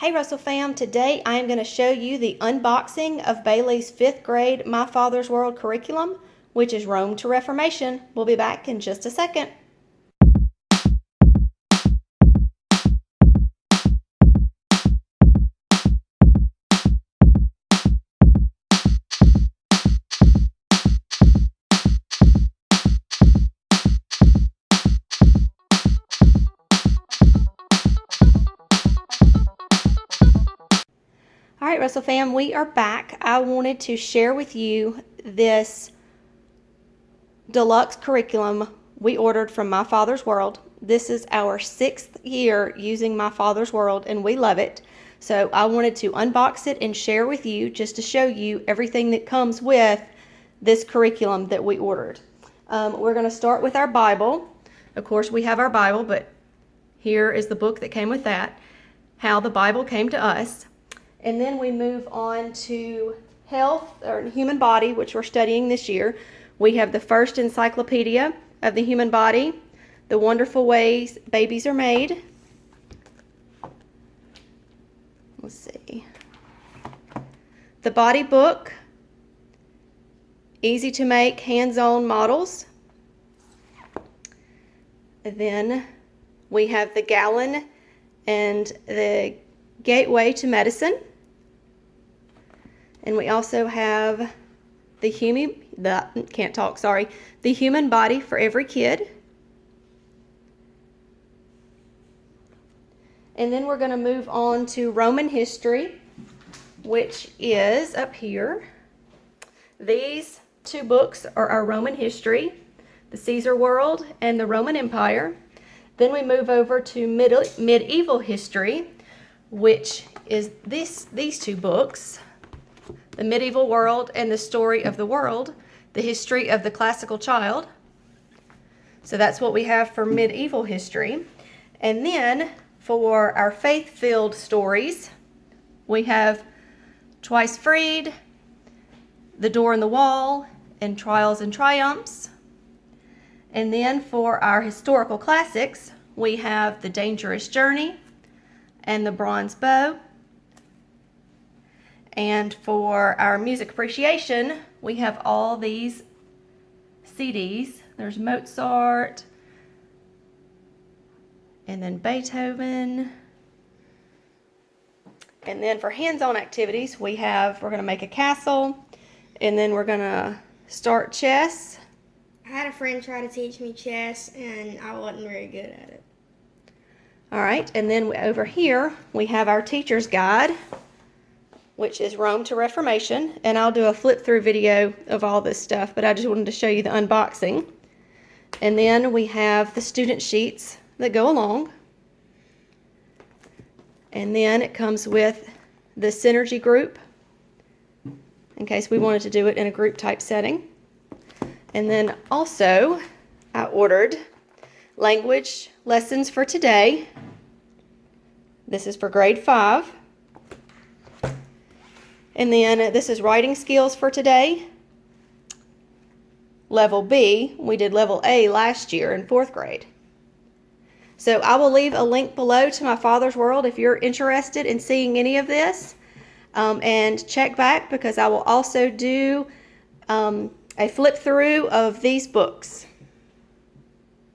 Hey Russell fam, today I am going to show you the unboxing of Bailey's 5th grade My Father's World curriculum, which is Rome to Reformation. We'll be back in just a second. All right, Russell fam, we are back. I wanted to share with you this deluxe curriculum we ordered from My Father's World. This is our 6th year using My Father's World, and we love it. So I wanted to unbox it and share with you just to show you everything that comes with this curriculum that we ordered. We're going to start with our Bible. Of course, we have our Bible, but here is the book that came with that, How the Bible Came to Us. And then we move on to health or human body, which we're studying this year. We have the first encyclopedia of the human body, the wonderful ways babies are made. Let's see. The body book, easy to make hands-on models. And then we have the gallon and the gateway to medicine. And we also have the human body for every kid. And then we're going to move on to Roman history, which is up here. These two books are our Roman history, the Caesar world and the Roman Empire. Then we move over to medieval history, which is these two books, The Medieval World and the Story of the World, the History of the Classical Child. So that's what we have for medieval history. And then for our faith-filled stories, we have Twice Freed, The Door in the Wall, and Trials and Triumphs. And then for our historical classics, we have The Dangerous Journey and The Bronze Bow. And for our music appreciation, we have all these CDs. There's Mozart, and then Beethoven. And then for hands-on activities, we're going to make a castle, and then we're going to start chess. I had a friend try to teach me chess, and I wasn't very good at it. All right, and then over here, we have our teacher's guide, which is Rome to Reformation, and I'll do a flip-through video of all this stuff, but I just wanted to show you the unboxing. And then we have the student sheets that go along. And then it comes with the synergy group, in case we wanted to do it in a group type setting. And then also, I ordered language lessons for today. This is for grade 5. And then this is writing skills for today. Level B. We did level A last year in 4th grade. So I will leave a link below to My Father's World if you're interested in seeing any of this. And check back, because I will also do a flip through of these books.